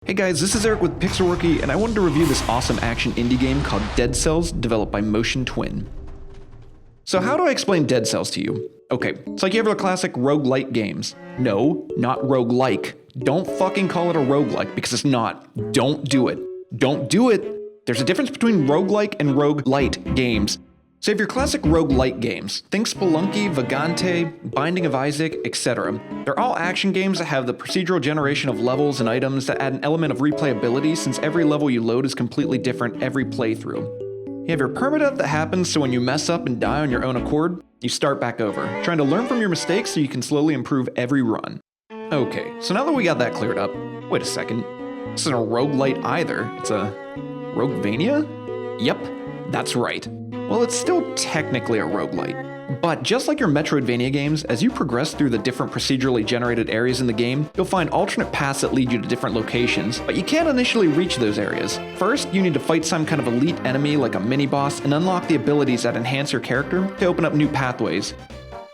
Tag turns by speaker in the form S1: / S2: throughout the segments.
S1: Hey guys, this is Eric with Pixel Rookie, and I wanted to review this awesome action indie game called Dead Cells, developed by Motion Twin. So how do I explain Dead Cells to you? Okay, it's like you have the classic roguelite games. No, not roguelike. Don't fucking call it a roguelike because it's not. Don't do it. Don't do it. There's a difference between roguelike and roguelite games. So if your classic roguelite games, think Spelunky, Vagante, Binding of Isaac, etc. They're all action games that have the procedural generation of levels and items that add an element of replayability since every level you load is completely different every playthrough. You have your permadeath that happens so when you mess up and die on your own accord, you start back over, trying to learn from your mistakes so you can slowly improve every run. Okay, so now that we got that cleared up, wait a second, this isn't a roguelite either, it's a Roguevania? Yep, that's right. Well, it's still technically a roguelite. But just like your Metroidvania games, as you progress through the different procedurally generated areas in the game, you'll find alternate paths that lead you to different locations, but you can't initially reach those areas. First, you need to fight some kind of elite enemy like a mini-boss and unlock the abilities that enhance your character to open up new pathways.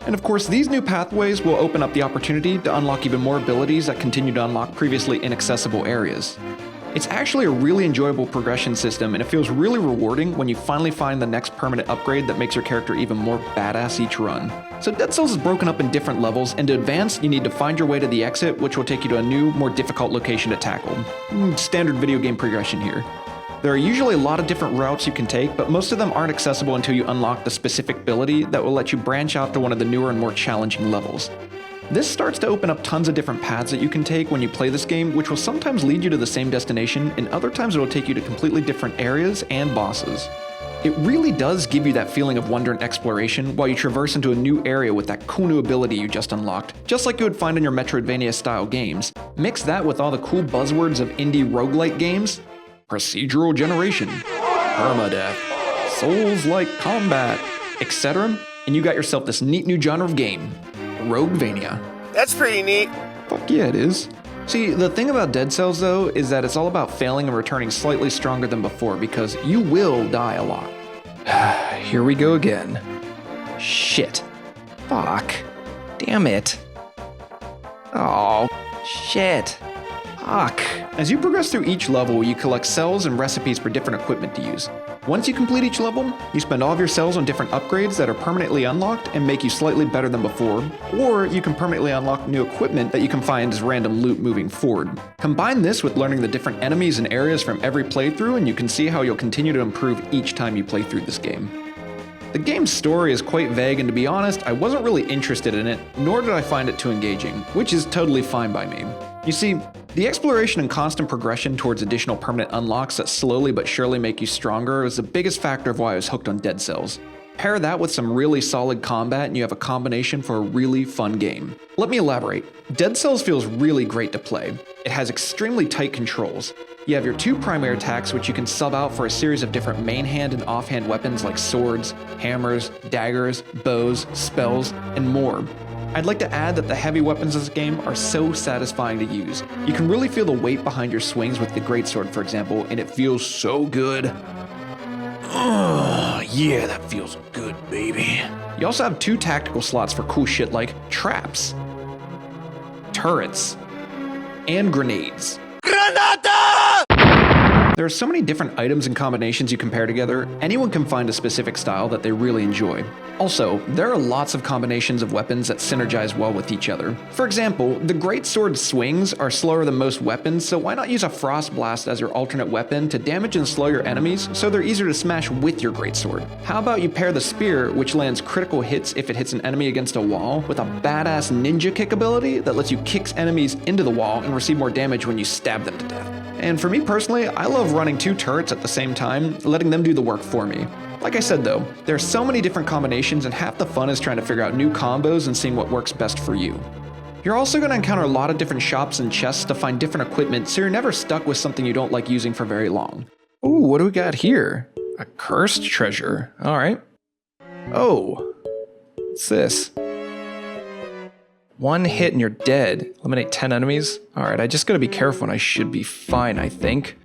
S1: And of course, these new pathways will open up the opportunity to unlock even more abilities that continue to unlock previously inaccessible areas. It's actually a really enjoyable progression system, and it feels really rewarding when you finally find the next permanent upgrade that makes your character even more badass each run. So Dead Cells is broken up in different levels, and to advance, you need to find your way to the exit, which will take you to a new, more difficult location to tackle. Standard video game progression here. There are usually a lot of different routes you can take, but most of them aren't accessible until you unlock the specific ability that will let you branch out to one of the newer and more challenging levels. This starts to open up tons of different paths that you can take when you play this game, which will sometimes lead you to the same destination, and other times it will take you to completely different areas and bosses. It really does give you that feeling of wonder and exploration while you traverse into a new area with that cool new ability you just unlocked, just like you would find in your Metroidvania-style games. Mix that with all the cool buzzwords of indie roguelite games: procedural generation, permadeath, Souls-lite combat, etc., and you got yourself this neat new genre of game, Roguevania.
S2: That's pretty neat.
S1: Fuck yeah, it is. See, the thing about Dead Cells though is that it's all about failing and returning slightly stronger than before because you will die a lot. Here we go again. Shit. Fuck. Damn it. Oh, shit. Fuck. As you progress through each level, you collect cells and recipes for different equipment to use. Once you complete each level, you spend all of your cells on different upgrades that are permanently unlocked and make you slightly better than before, or you can permanently unlock new equipment that you can find as random loot moving forward. Combine this with learning the different enemies and areas from every playthrough, and you can see how you'll continue to improve each time you play through this game. The game's story is quite vague, and to be honest, I wasn't really interested in it, nor did I find it too engaging, which is totally fine by me. You see, the exploration and constant progression towards additional permanent unlocks that slowly but surely make you stronger is the biggest factor of why I was hooked on Dead Cells. Pair that with some really solid combat and you have a combination for a really fun game. Let me elaborate. Dead Cells feels really great to play. It has extremely tight controls. You have your two primary attacks, which you can sub out for a series of different main hand and offhand weapons like swords, hammers, daggers, bows, spells, and more. I'd like to add that the heavy weapons of this game are so satisfying to use. You can really feel the weight behind your swings with the greatsword, for example, and it feels so good. Oh, yeah, that feels good, baby. You also have two tactical slots for cool shit like traps, turrets, and grenades. Granada! There are so many different items and combinations you can pair together, anyone can find a specific style that they really enjoy. Also, there are lots of combinations of weapons that synergize well with each other. For example, the greatsword swings are slower than most weapons, so why not use a frost blast as your alternate weapon to damage and slow your enemies so they're easier to smash with your greatsword? How about you pair the spear, which lands critical hits if it hits an enemy against a wall, with a badass ninja kick ability that lets you kick enemies into the wall and receive more damage when you stab them to death. And for me personally, I love running two turrets at the same time, letting them do the work for me. Like I said though, there are so many different combinations and half the fun is trying to figure out new combos and seeing what works best for you. You're also going to encounter a lot of different shops and chests to find different equipment, so you're never stuck with something you don't like using for very long. Ooh, what do we got here? A cursed treasure. Alright. Oh, what's this? One hit and you're dead. Eliminate 10 enemies. Alright, I just gotta be careful and I should be fine, I think.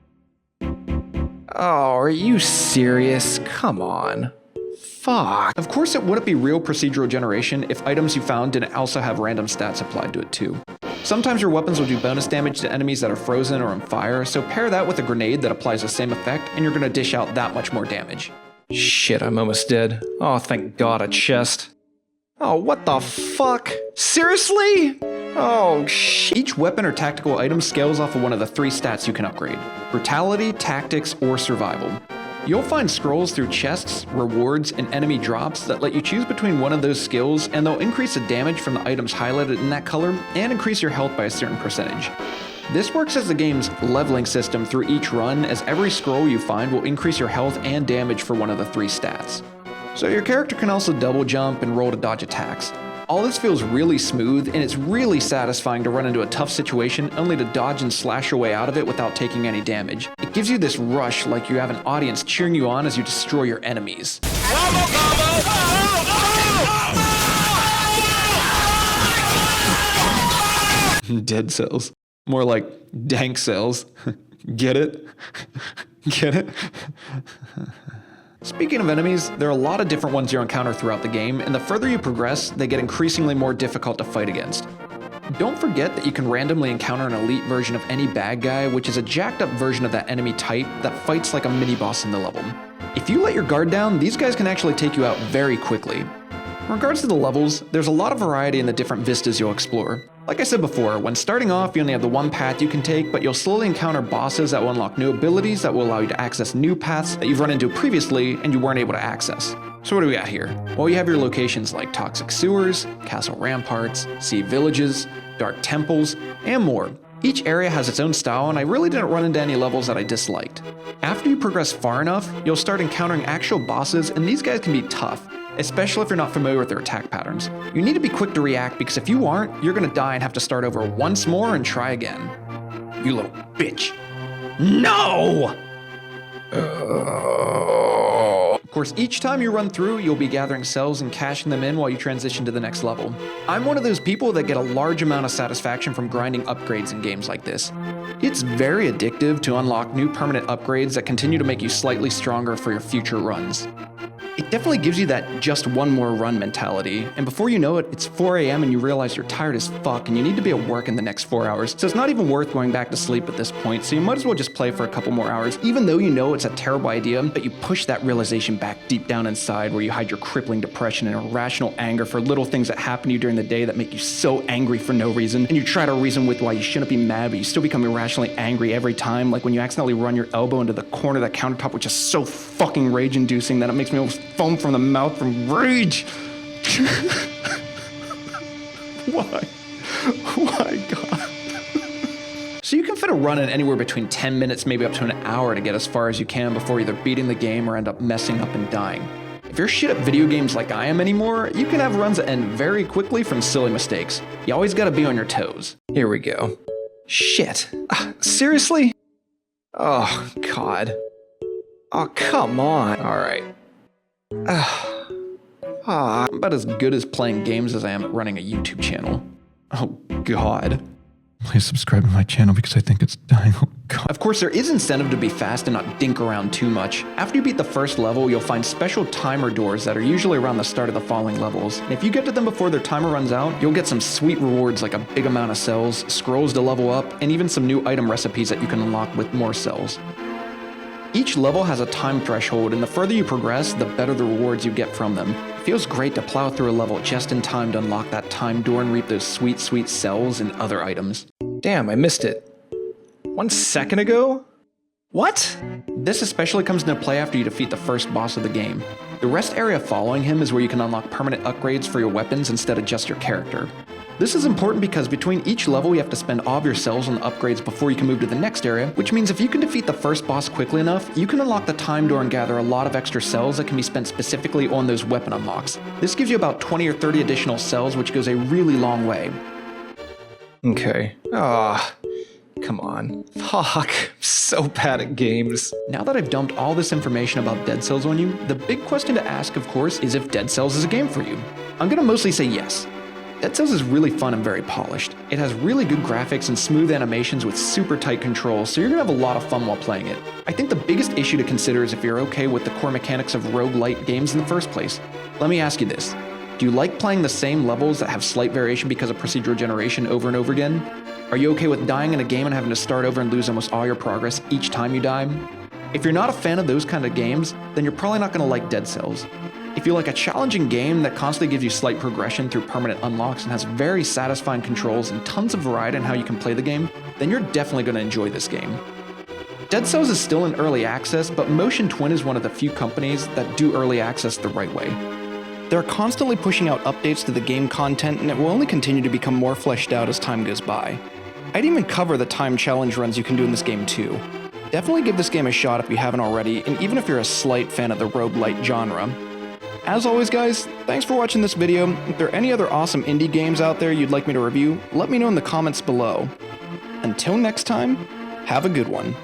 S1: Oh, are you serious? Come on. Fuck. Of course it wouldn't be real procedural generation if items you found didn't also have random stats applied to it too. Sometimes your weapons will do bonus damage to enemies that are frozen or on fire, so pair that with a grenade that applies the same effect, and you're gonna dish out that much more damage.
S2: Shit, I'm almost dead. Oh, thank God, a chest. Oh, what the fuck? Seriously? Oh, shit.
S1: Each weapon or tactical item scales off of one of the 3 stats you can upgrade: brutality, tactics, or survival. You'll find scrolls through chests, rewards, and enemy drops that let you choose between one of those skills, and they'll increase the damage from the items highlighted in that color and increase your health by a certain percentage. This works as the game's leveling system through each run, as every scroll you find will increase your health and damage for one of the 3 stats. So your character can also double jump and roll to dodge attacks. All this feels really smooth, and it's really satisfying to run into a tough situation only to dodge and slash your way out of it without taking any damage. It gives you this rush like you have an audience cheering you on as you destroy your enemies. Dead cells. More like dank cells. Get it? Get it? Speaking of enemies, there are a lot of different ones you'll encounter throughout the game, and the further you progress, they get increasingly more difficult to fight against. Don't forget that you can randomly encounter an elite version of any bad guy, which is a jacked up version of that enemy type that fights like a mini-boss in the level. If you let your guard down, these guys can actually take you out very quickly. In regards to the levels, there's a lot of variety in the different vistas you'll explore. Like I said before, when starting off, you only have the one path you can take, but you'll slowly encounter bosses that will unlock new abilities that will allow you to access new paths that you've run into previously and you weren't able to access. So what do we got here? Well, you have your locations like toxic sewers, castle ramparts, sea villages, dark temples, and more. Each area has its own style, and I really didn't run into any levels that I disliked. After you progress far enough, you'll start encountering actual bosses, and these guys can be tough, especially if you're not familiar with their attack patterns. You need to be quick to react, because if you aren't, you're gonna die and have to start over once more and try again. You little bitch. No! Of course, each time you run through, you'll be gathering cells and cashing them in while you transition to the next level. I'm one of those people that get a large amount of satisfaction from grinding upgrades in games like this. It's very addictive to unlock new permanent upgrades that continue to make you slightly stronger for your future runs. It definitely gives you that just one more run mentality, and before you know it, it's 4 a.m. and you realize you're tired as fuck and you need to be at work in the next 4 hours, so it's not even worth going back to sleep at this point, so you might as well just play for a couple more hours, even though you know it's a terrible idea, but you push that realization back deep down inside where you hide your crippling depression and irrational anger for little things that happen to you during the day that make you so angry for no reason, and you try to reason with why you shouldn't be mad, but you still become irrationally angry every time, like when you accidentally run your elbow into the corner of the countertop, which is so fucking rage-inducing that it makes me almost foam from the mouth from rage. Why? Why, God? So you can fit a run in anywhere between 10 minutes, maybe up to an hour to get as far as you can before either beating the game or end up messing up and dying. If you're shit at video games like I am anymore, you can have runs that end very quickly from silly mistakes. You always gotta be on your toes.
S2: Here we go. Shit. Seriously? Oh, God. Oh, come on. Alright.
S1: I'm about as good as playing games as I am at running a YouTube channel. Oh, God.
S3: Please subscribe to my channel because I think it's dying. Oh, God.
S1: Of course, there is incentive to be fast and not dink around too much. After you beat the first level, you'll find special timer doors that are usually around the start of the following levels. And if you get to them before their timer runs out, you'll get some sweet rewards like a big amount of cells, scrolls to level up, and even some new item recipes that you can unlock with more cells. Each level has a time threshold, and the further you progress, the better the rewards you get from them. It feels great to plow through a level just in time to unlock that time door and reap those sweet, sweet cells and other items.
S2: Damn, I missed it. 1 second ago? What?
S1: This especially comes into play after you defeat the first boss of the game. The rest area following him is where you can unlock permanent upgrades for your weapons instead of just your character. This is important because between each level you have to spend all of your cells on the upgrades before you can move to the next area, which means if you can defeat the first boss quickly enough, you can unlock the time door and gather a lot of extra cells that can be spent specifically on those weapon unlocks. This gives you about 20 or 30 additional cells, which goes a really long way.
S2: Okay. Come on. Fuck. I'm so bad at games.
S1: Now that I've dumped all this information about Dead Cells on you, the big question to ask, of course, is if Dead Cells is a game for you. I'm gonna mostly say yes. Dead Cells is really fun and very polished. It has really good graphics and smooth animations with super tight controls, so you're gonna have a lot of fun while playing it. I think the biggest issue to consider is if you're okay with the core mechanics of roguelite games in the first place. Let me ask you this. Do you like playing the same levels that have slight variation because of procedural generation over and over again? Are you okay with dying in a game and having to start over and lose almost all your progress each time you die? If you're not a fan of those kind of games, then you're probably not going to like Dead Cells. If you like a challenging game that constantly gives you slight progression through permanent unlocks and has very satisfying controls and tons of variety in how you can play the game, then you're definitely going to enjoy this game. Dead Cells is still in early access, but Motion Twin is one of the few companies that do early access the right way. They're constantly pushing out updates to the game content, and it will only continue to become more fleshed out as time goes by. I'd even cover the time challenge runs you can do in this game too. Definitely give this game a shot if you haven't already, and even if you're a slight fan of the roguelite genre. As always guys, thanks for watching this video. If there are any other awesome indie games out there you'd like me to review, let me know in the comments below. Until next time, have a good one.